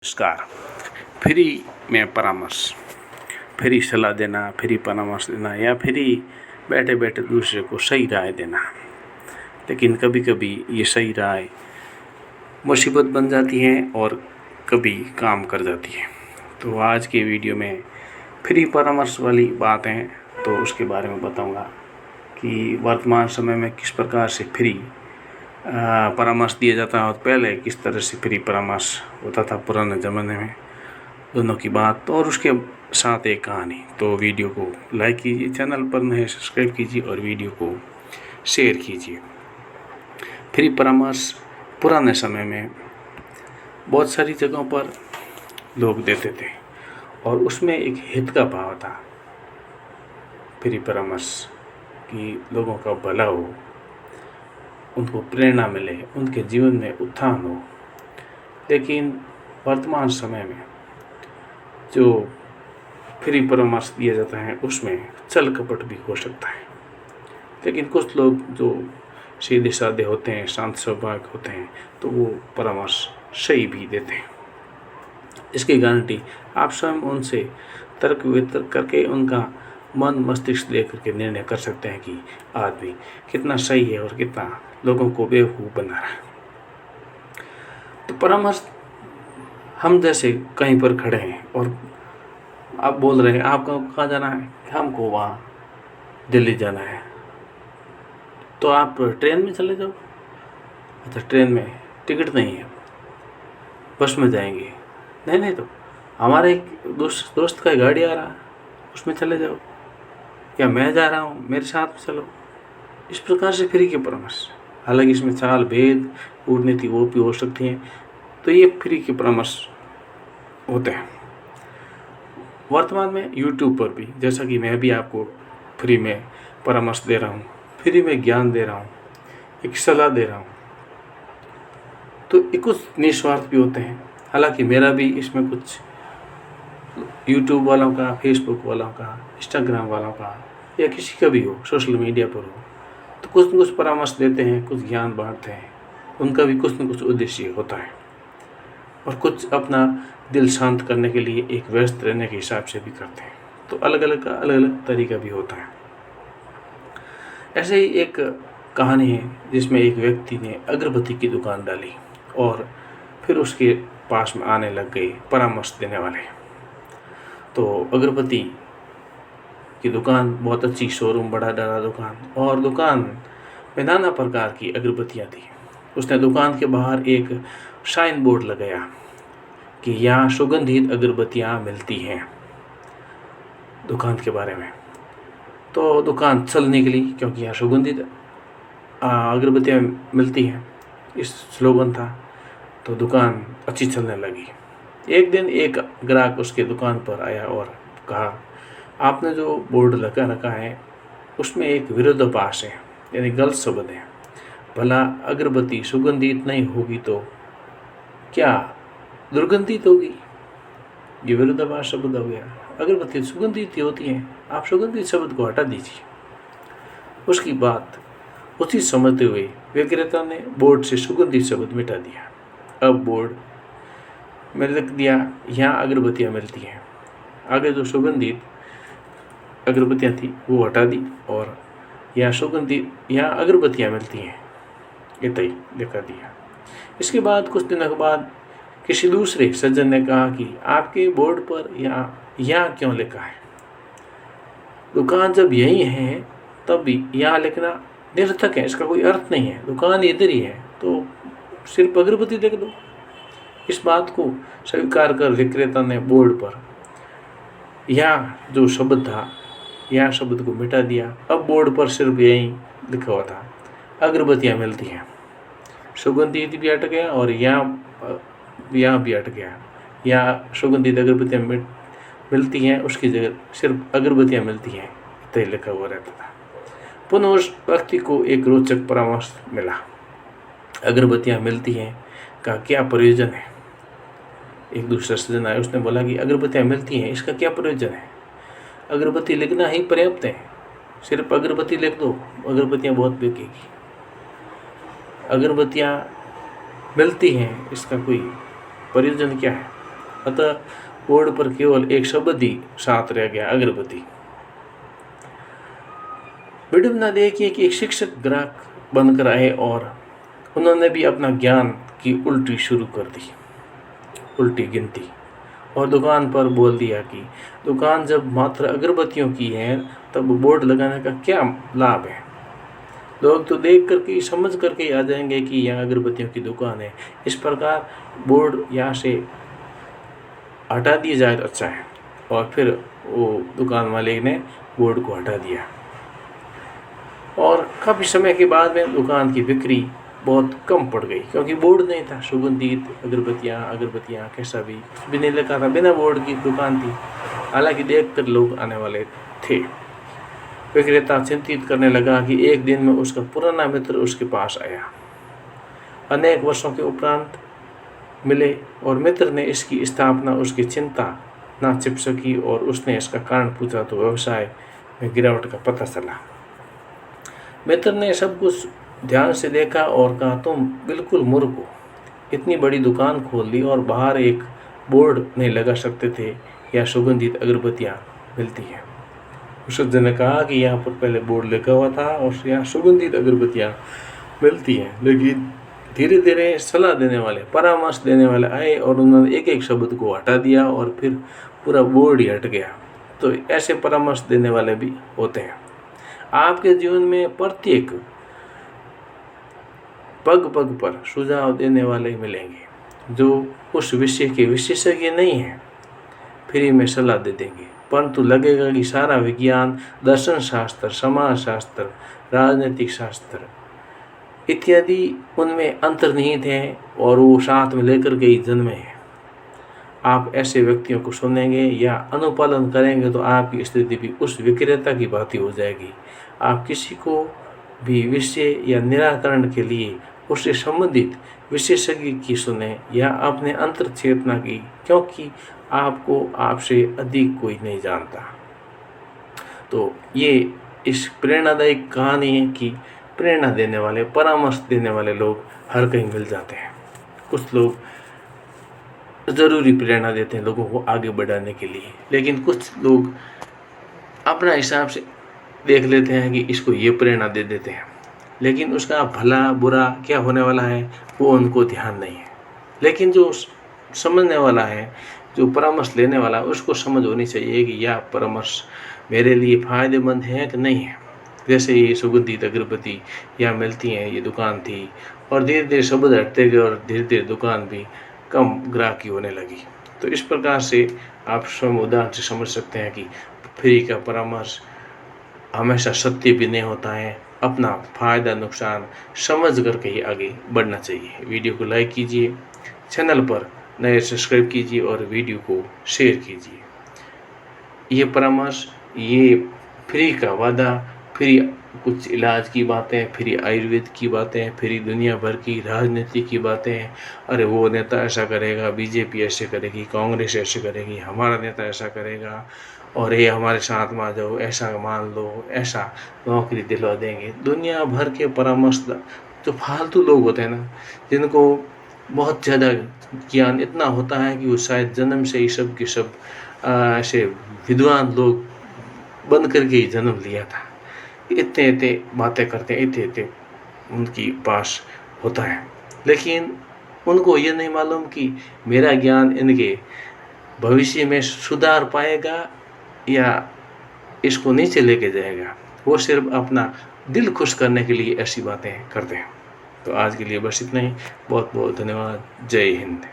नमस्कार। फ्री में परामर्श, फ्री सलाह देना, फ्री परामर्श देना या फ्री बैठे बैठे दूसरे को सही राय देना। लेकिन कभी कभी ये सही राय मुसीबत बन जाती है और कभी काम कर जाती है। तो आज के वीडियो में फ्री परामर्श वाली बात है, तो उसके बारे में बताऊंगा कि वर्तमान समय में किस प्रकार से फ्री परामर्श दिया जाता है और पहले किस तरह से फ्री परामर्श होता था पुराने ज़माने में, दोनों की बात और उसके साथ एक कहानी। तो वीडियो को लाइक कीजिए, चैनल पर नए सब्सक्राइब कीजिए और वीडियो को शेयर कीजिए। फ्री परामर्श पुराने समय में बहुत सारी जगहों पर लोग देते थे और उसमें एक हित का भाव था। फ्री परामर्श कि लोगों का भला हो, उनको प्रेरणा मिले, उनके जीवन में उत्थान हो। लेकिन वर्तमान समय में जो फ्री परामर्श दिया जाता है उसमें छल कपट भी हो सकता है। लेकिन कुछ लोग जो सीधे साधे होते हैं, शांत स्वभाव होते हैं, तो वो परामर्श सही भी देते हैं। इसकी गारंटी आप स्वयं उनसे तर्क वितर्क करके उनका मन मस्तिष्क देख करके निर्णय कर सकते हैं कि आदमी कितना सही है और कितना लोगों को बेवकूफ़ बना रहा है। तो परामर्श, हम जैसे कहीं पर खड़े हैं और आप बोल रहे हैं आपको कहाँ जाना है, हमको वहाँ दिल्ली जाना है, तो आप ट्रेन में चले जाओ। अच्छा, ट्रेन में टिकट नहीं है, बस में जाएंगे। नहीं तो हमारे एक दोस्त का गाड़ी आ रहा है, उसमें चले जाओ। क्या मैं जा रहा हूँ, मेरे साथ चलो। इस प्रकार से फ्री के परामर्श, हालांकि इसमें चाल भेद कूटनीति वो भी हो सकती हैं, तो ये फ्री के परामर्श होते हैं। वर्तमान में यूट्यूब पर भी, जैसा कि मैं भी आपको फ्री में परामर्श दे रहा हूँ, फ्री में ज्ञान दे रहा हूँ, एक सलाह दे रहा हूँ, तो कुछ निस्वार्थ भी होते हैं। हालांकि मेरा भी इसमें कुछ यूट्यूब वालों का, फेसबुक वालों का, इंस्टाग्राम वालों का या किसी का भी हो, सोशल मीडिया पर हो, तो कुछ न कुछ परामर्श देते हैं, कुछ ज्ञान बांटते हैं। उनका भी कुछ न कुछ उद्देश्य होता है और कुछ अपना दिल शांत करने के लिए, एक व्यस्त रहने के हिसाब से भी करते हैं। तो अलग अलग तरीका भी होता है। ऐसे ही एक कहानी है जिसमें एक व्यक्ति ने अगरबत्ती की दुकान डाली और फिर उसके पास में आने लग गए परामर्श देने वाले। तो अगरबत्ती की दुकान बहुत अच्छी, शोरूम बड़ा डाला दुकान, और दुकान में नाना प्रकार की अगरबत्तियाँ थी। उसने दुकान के बाहर एक साइन बोर्ड लगाया कि यहाँ सुगंधित अगरबत्तियाँ मिलती हैं, दुकान के बारे में। तो दुकान चल निकली क्योंकि यहाँ सुगंधित अगरबत्तियाँ मिलती हैं, इस स्लोगन था। तो दुकान अच्छी चलने लगी। एक दिन एक ग्राहक उसके दुकान पर आया और कहा, आपने जो बोर्ड लगा रखा है उसमें एक विरोधाभास है, यानी गलत शब्द है। भला अगरबत्ती सुगंधित नहीं होगी तो क्या दुर्गंधित होगी? ये विरोधाभास शब्द हो गया। अगरबत्ती सुगंधित ही होती है, आप सुगंधित शब्द को हटा दीजिए। उसकी बात उचित समझते हुए विक्रेता ने बोर्ड से सुगंधित शब्द मिटा दिया। अब बोर्ड में लिख दिया, यहाँ अगरबत्तियाँ मिलती हैं। आगे जो सुगंधित अगरबत्तियाँ थी वो हटा दी और यहाँ अगरबत्तियाँ मिलती हैं, इतना ही लिखा दिया। इसके बाद कुछ दिनों के बाद किसी दूसरे सज्जन ने कहा कि आपके बोर्ड पर यहाँ क्यों लिखा है? दुकान जब यही है तब भी यहाँ लिखना निरर्थक है, इसका कोई अर्थ नहीं है। दुकान इधर ही है तो सिर्फ अगरबत्ती लिख दो। इस बात को स्वीकार कर विक्रेता ने बोर्ड पर यहाँ जो शब्द था, यहाँ शब्द को मिटा दिया। अब बोर्ड पर सिर्फ यही लिखा हुआ था, अगरबत्तियाँ मिलती हैं। सुगंधित भी हट गया और यहाँ भी हट गया। यहाँ सुगंधित अगरबत्तियाँ मिलती हैं, उसकी जगह सिर्फ अगरबत्तियाँ मिलती हैं, इतना ही लिखा हुआ रहता था। पुनः उस व्यक्ति को एक रोचक परामर्श मिला, अगरबत्तियाँ मिलती हैं का क्या प्रयोजन है? एक दूसरा सज्जन आया, उसने बोला कि अगरबत्तियाँ मिलती हैं, इसका क्या प्रयोजन है? अगरबत्ती लिखना ही पर्याप्त है, सिर्फ अगरबत्ती लिख दो, अगरबत्तियाँ बहुत बिकेगी। अगरबत्तियाँ मिलती हैं, इसका कोई प्रयोजन क्या है? अतः बोर्ड पर केवल एक शब्द ही साथ रह गया, अगरबत्ती। विडंबना देखिए कि एक शिक्षक ग्राहक बनकर आए और उन्होंने भी अपना ज्ञान की उल्टी शुरू कर दी, उल्टी गिनती, और दुकान पर बोल दिया कि दुकान जब मात्र अगरबत्तियों की है तब बोर्ड लगाने का क्या लाभ है। लोग तो देख करके समझ करके ही आ जाएंगे कि यहाँ अगरबत्तियों की दुकान है। इस प्रकार बोर्ड यहाँ से हटा दिया जाए तो अच्छा है। और फिर वो दुकान मालिक ने बोर्ड को हटा दिया और काफ़ी समय के बाद में दुकान की बिक्री बहुत कम पड़ गई, क्योंकि बोर्ड नहीं था। सुगंधित अगरबत्तियाँ कैसा भी नहीं लिखा था, बिना बोर्ड की दुकान थी। हालांकि देख कर लोग आने वाले थे। विक्रेता चिंतित करने लगा कि एक दिन में उसका पुराना मित्र उसके पास आया। अनेक वर्षों के उपरांत मिले और मित्र ने इसकी स्थापना उसकी चिंता ना छिप सकी और उसने इसका कारण पूछा तो व्यवसाय में गिरावट का पता चला। मित्र ने सब कुछ ध्यान से देखा और कहा, तुम बिल्कुल मूर्ख हो, इतनी बड़ी दुकान खोल दी और बाहर एक बोर्ड नहीं लगा सकते थे या सुगंधित अगरबत्तियाँ मिलती हैं। उस सज्जन ने कहा कि यहाँ पर पहले बोर्ड लगा हुआ था और यहाँ सुगंधित अगरबत्तियाँ मिलती हैं, लेकिन धीरे धीरे सलाह देने वाले, परामर्श देने वाले आए और उन्होंने एक एक शब्द को हटा दिया और फिर पूरा बोर्ड ही हट गया। तो ऐसे परामर्श देने वाले भी होते हैं। आपके जीवन में प्रत्येक पग पग पर सुझाव देने वाले मिलेंगे जो उस विषय के विशेषज्ञ नहीं हैं, फ्री में सलाह दे देंगे, परंतु लगेगा कि सारा विज्ञान, दर्शन शास्त्र, समाज शास्त्र, राजनीतिक शास्त्र इत्यादि उनमें अंतर्निहित हैं और वो साथ में लेकर के ही जन्मे हैं। आप ऐसे व्यक्तियों को सुनेंगे या अनुपालन करेंगे तो आपकी स्थिति भी उस विक्रेता की भांति हो जाएगी। आप किसी को भी विषय या निराकरण के लिए उससे संबंधित विशेषज्ञ की सुने या अपने अंतर चेतना की, क्योंकि आपको आपसे अधिक कोई नहीं जानता। तो ये इस प्रेरणादायी कहानी है कि प्रेरणा देने वाले, परामर्श देने वाले लोग हर कहीं मिल जाते हैं। कुछ लोग ज़रूरी प्रेरणा देते हैं लोगों को आगे बढ़ाने के लिए, लेकिन कुछ लोग अपना हिसाब से देख लेते हैं कि इसको ये प्रेरणा दे देते हैं, लेकिन उसका भला बुरा क्या होने वाला है वो उनको ध्यान नहीं है। लेकिन जो समझने वाला है, जो परामर्श लेने वाला है, उसको समझ होनी चाहिए कि यह परामर्श मेरे लिए फ़ायदेमंद है कि नहीं है। जैसे ये सुगंधित अगरबत्ती यहाँ मिलती हैं, ये दुकान थी और धीरे धीरे शब्द हटते गए और धीरे धीरे दुकान भी कम ग्राहकी होने लगी। तो इस प्रकार से आप स्वयं उदाहरण से समझ सकते हैं कि फ्री का परामर्श हमेशा सत्य भी नहीं होता है। अपना फ़ायदा नुकसान समझ करके ही आगे बढ़ना चाहिए। वीडियो को लाइक कीजिए, चैनल पर नए सब्सक्राइब कीजिए और वीडियो को शेयर कीजिए। ये परामर्श, ये फ्री का वादा, फ्री कुछ इलाज की बातें, फ्री आयुर्वेद की बातें, फ्री दुनिया भर की राजनीति की बातें। अरे वो नेता ऐसा करेगा, बीजेपी ऐसे करेगी, कांग्रेस ऐसे करेगी, हमारा नेता ऐसा करेगा और ये हमारे साथ में आ जाओ, ऐसा मान लो, ऐसा नौकरी दिलवा देंगे। दुनिया भर के परामर्श जो फालतू लोग होते हैं ना, जिनको बहुत ज़्यादा ज्ञान इतना होता है कि वो शायद जन्म से ही सब के सब ऐसे विद्वान लोग बन करके ही जन्म लिया था। इतने इतने बातें करते हैं, इतने इतने उनकी पास होता है, लेकिन उनको ये नहीं मालूम कि मेरा ज्ञान इनके भविष्य में सुधार पाएगा या इसको नीचे लेके जाएगा। वो सिर्फ अपना दिल खुश करने के लिए ऐसी बातें करते हैं। तो आज के लिए बस इतना ही। बहुत बहुत धन्यवाद। जय हिंद।